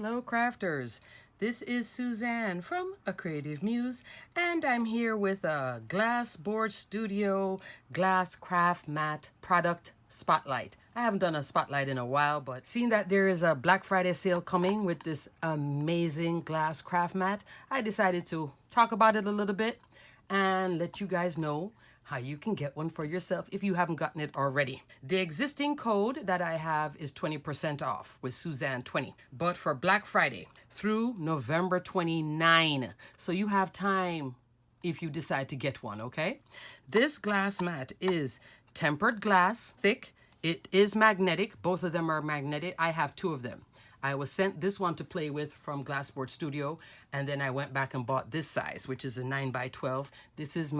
Hello crafters, this is Suzanne from A Creative Muse, and I'm here with a GLASSBOARD Studio glass craft mat product spotlight. I haven't done a spotlight in a while, but seeing that there is a Black Friday sale coming with this amazing glass craft mat, I decided to talk about it a little bit and let you guys know how you can get one for yourself if you haven't gotten it already. The existing code that I have is 20% off with Suzanne 20, but for Black Friday through November 29. So you have time if you decide to get one, okay? This glass mat is tempered glass, thick. It is magnetic. Both of them are magnetic. I have two of them. I was sent this one to play with from GLASSBOARD Studio, and then I went back and bought this size, which is a 9x12. This is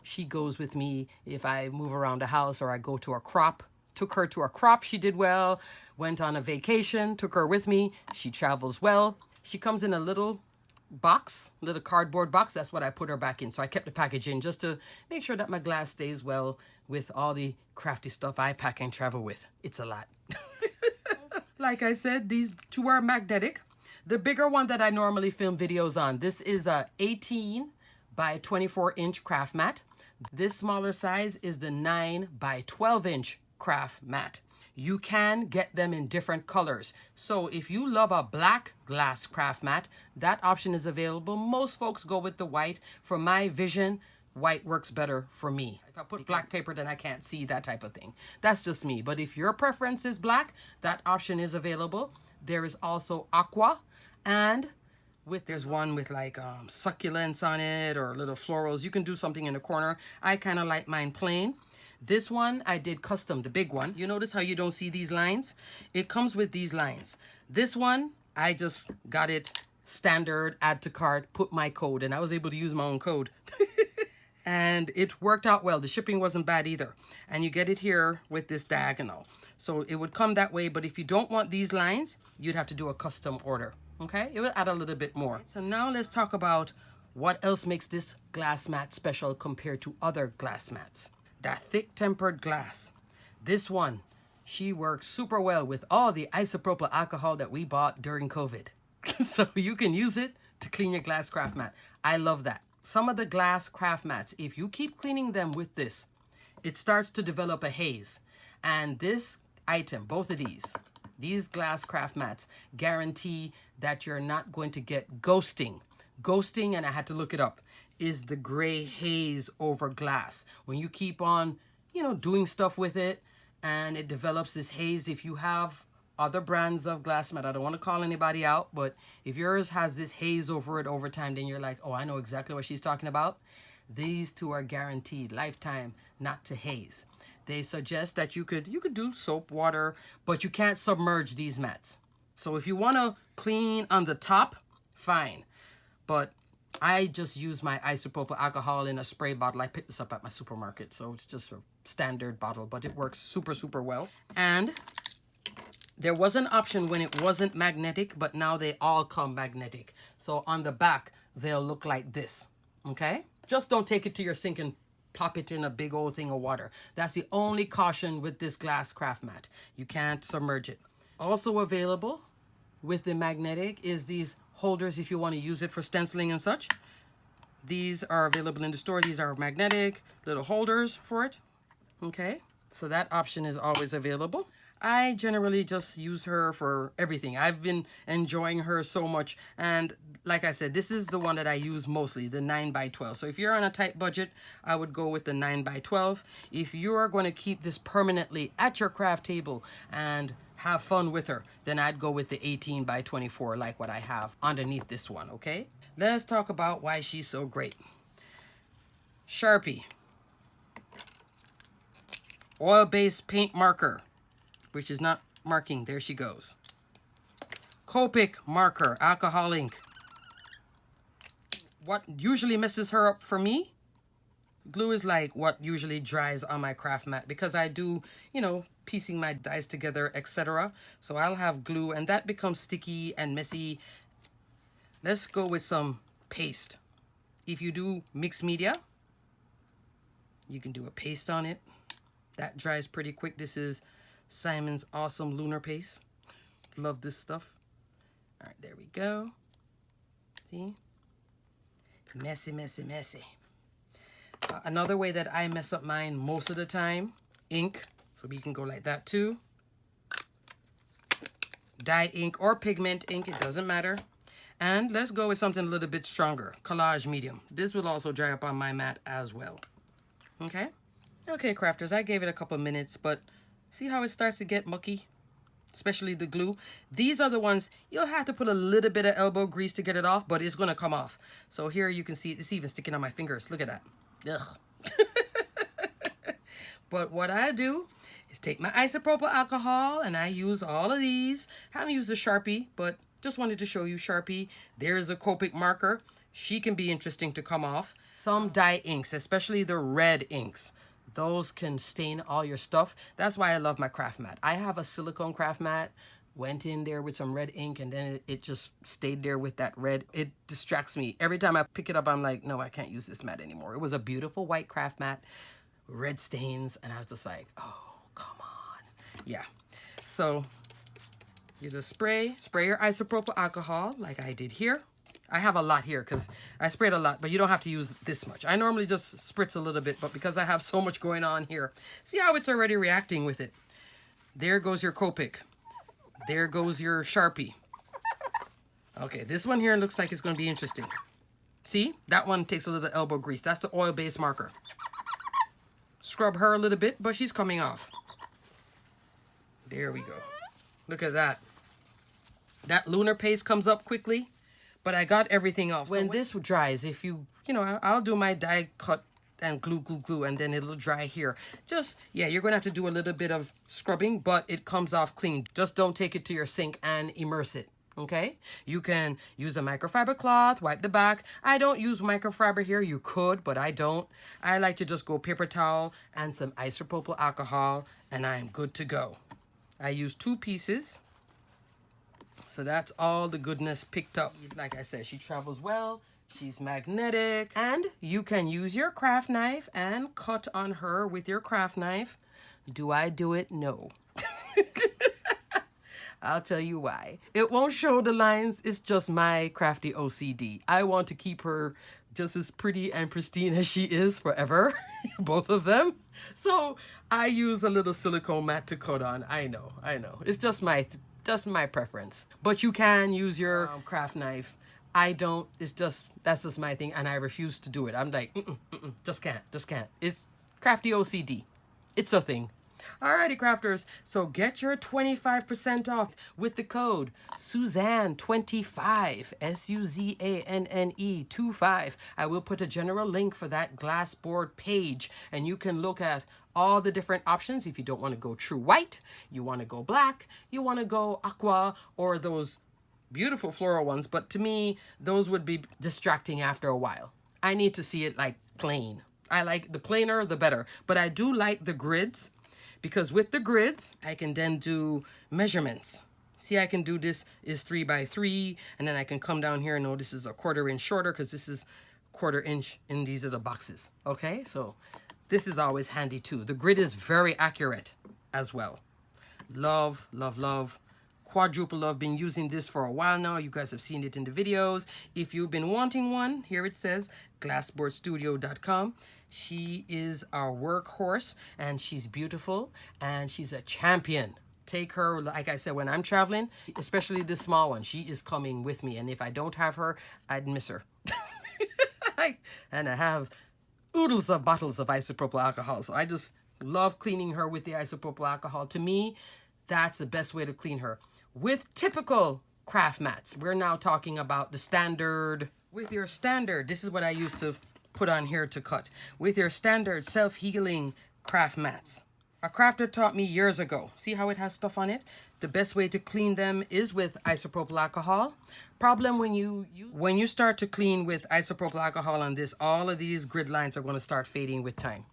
she goes with me if I move around the house or I go to a crop. Took her to a crop, she did well. Went on a vacation, took her with me. She travels well. She comes in a little box, little cardboard box. That's what I put her back in. So I kept the package in just to make sure that my glass stays well with all the crafty stuff I pack and travel with. It's a lot. Like I said, these two are magnetic. The bigger one that I normally film videos on, this is a 18 by 24 inch craft mat. This smaller size is the 9 by 12 inch craft mat. You can get them in different colors. So if you love a black glass craft mat, that option is available. Most folks go with the white. For my vision, white works better for me. If I put black paper, then I can't see, that type of thing. That's just me. But if your preference is black, that option is available. There is also aqua, and there's one with like succulents on it or little florals. You can do something in the corner. I kind of like mine plain. This one I did custom, the big one. You notice how you don't see these lines? It comes with these lines. This one, I just got it standard, add to cart, put my code, and I was able to use my own code. And it worked out well. The shipping wasn't bad either. And you get it here with this diagonal. So it would come that way, but if you don't want these lines, you'd have to do a custom order, okay? It will add a little bit more. So now let's talk about what else makes this glass mat special compared to other glass mats. That thick tempered glass. This one, she works super well with all the isopropyl alcohol that we bought during COVID. So you can use it to clean your glass craft mat. I love that. Some of the glass craft mats, if you keep cleaning them with this, it starts to develop a haze. And this item, both of these glass craft mats, guarantee that you're not going to get ghosting. Ghosting, and I had to look it up, is the gray haze over glass. When you keep on, doing stuff with it and it develops this haze. If you have other brands of glass mat, I don't want to call anybody out, but if yours has this haze over it over time, then you're like, oh, I know exactly what she's talking about. These two are guaranteed lifetime not to haze. They suggest that you could do soap water, but you can't submerge these mats. So if you want to clean on the top, fine. But I just use my isopropyl alcohol in a spray bottle. I picked this up at my supermarket, so it's just a standard bottle, but it works super, super well. And there was an option when it wasn't magnetic, but now they all come magnetic. So on the back, they'll look like this, okay? Just don't take it to your sink and plop it in a big old thing of water. That's the only caution with this glass craft mat. You can't submerge it. Also available with the magnetic is these holders if you want to use it for stenciling and such. These are available in the store. These are magnetic little holders for it, okay? So that option is always available. I generally just use her for everything. I've been enjoying her so much. And like I said, this is the one that I use mostly, the 9x12. So if you're on a tight budget, I would go with the 9x12. If you're going to keep this permanently at your craft table and have fun with her, then I'd go with the 18x24 like what I have underneath this one, okay? Let's talk about why she's so great. Sharpie. Oil-based paint marker, which is not marking. There she goes. Copic marker, alcohol ink. What usually messes her up for me, glue is like what usually dries on my craft mat because I do, piecing my dies together, etc. So I'll have glue and that becomes sticky and messy. Let's go with some paste. If you do mixed media, you can do a paste on it. That dries pretty quick. This is Simon's awesome lunar paste. Love this stuff. All right, there we go. See? Messy, messy, messy. Another way that I mess up mine most of the time, ink. So we can go like that too. Dye ink or pigment ink, it doesn't matter. And let's go with something a little bit stronger, collage medium. This will also dry up on my mat as well. Okay? Okay, crafters, I gave it a couple minutes, but see how it starts to get mucky? Especially the glue. These are the ones you'll have to put a little bit of elbow grease to get it off, but it's going to come off. So here you can see it's even sticking on my fingers. Look at that. Ugh. But what I do is take my isopropyl alcohol and I use all of these. I haven't used a Sharpie, but just wanted to show you Sharpie. There's a Copic marker. She can be interesting to come off. Some dye inks, especially the red inks. Those can stain all your stuff. That's why I love my craft mat. I have a silicone craft mat. Went in there with some red ink and then it just stayed there with that red. It distracts me. Every time I pick it up, I'm like, no, I can't use this mat anymore. It was a beautiful white craft mat, red stains. And I was just like, oh, come on. Yeah. So you just spray your isopropyl alcohol like I did here. I have a lot here because I sprayed a lot, but you don't have to use this much. I normally just spritz a little bit, but because I have so much going on here, see how it's already reacting with it. There goes your Copic. There goes your Sharpie. Okay, this one here looks like it's going to be interesting. See, that one takes a little elbow grease. That's the oil-based marker. Scrub her a little bit, but she's coming off. There we go. Look at that. That lunar paste comes up quickly. But I got everything off. When this dries, if you know, I'll do my die cut and glue, and then it'll dry here. Just, yeah, you're going to have to do a little bit of scrubbing, but it comes off clean. Just don't take it to your sink and immerse it, okay? You can use a microfiber cloth, wipe the back. I don't use microfiber here. You could, but I don't. I like to just go paper towel and some isopropyl alcohol, and I'm good to go. I use 2 pieces. So that's all the goodness picked up. Like I said, she travels well. She's magnetic. And you can use your craft knife and cut on her with your craft knife. Do I do it? No. I'll tell you why. It won't show the lines. It's just my crafty OCD. I want to keep her just as pretty and pristine as she is forever. Both of them. So I use a little silicone mat to cut on. I know. It's just my preference. But you can use your craft knife. I don't. That's just my thing, and I refuse to do it. I'm like, just can't. It's crafty OCD. It's a thing. Alrighty, crafters. So get your 25% off with the code Suzanne25, SUZANNE 25. I will put a general link for that GLASSBOARD page, and you can look at all the different options. If you don't want to go true white, you want to go black, you want to go aqua, or those beautiful floral ones. But to me, those would be distracting after a while. I need to see it like plain. I like the plainer, the better. But I do like the grids, because with the grids, I can then do measurements. See, I can do this is 3 by 3, and then I can come down here and know this is a 1/4 inch shorter because this is 1/4 inch, and these are the boxes. Okay, so this is always handy too. The grid is very accurate as well. Love, love, love. Quadruple love. Been using this for a while now. You guys have seen it in the videos. If you've been wanting one, here it says glassboardstudio.com. She is our workhorse, and she's beautiful, and she's a champion. Take her, like I said, when I'm traveling, especially this small one, she is coming with me. And if I don't have her, I'd miss her. And I have oodles of bottles of isopropyl alcohol. So I just love cleaning her with the isopropyl alcohol. To me, that's the best way to clean her. With typical craft mats, we're now talking about the standard. With your standard, this is what I used to put on here to cut. With your standard self-healing craft mats. A crafter taught me years ago. See how it has stuff on it? The best way to clean them is with isopropyl alcohol. Problem when you start to clean with isopropyl alcohol on this, all of these grid lines are going to start fading with time.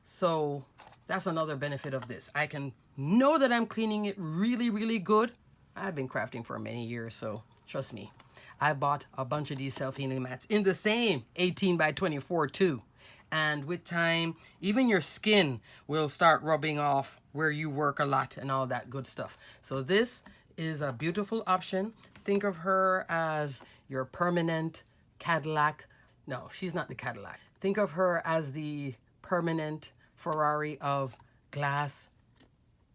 So that's another benefit of this. I can know that I'm cleaning it really, really good. I've been crafting for many years, so trust me. I bought a bunch of these self-healing mats in the same 18 by 24 too. And with time, even your skin will start rubbing off where you work a lot and all that good stuff. So this is a beautiful option. Think of her as your permanent Cadillac. No, she's not the Cadillac. Think of her as the permanent Ferrari of glass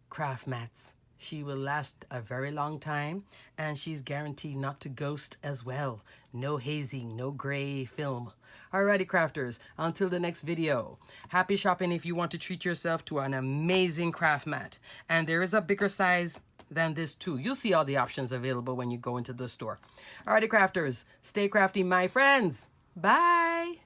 craft mats. She will last a very long time, and she's guaranteed not to ghost as well. No hazing, no gray film. Alrighty, crafters, until the next video. Happy shopping if you want to treat yourself to an amazing craft mat. And there is a bigger size than this too. You'll see all the options available when you go into the store. Alrighty, crafters, stay crafty, my friends. Bye.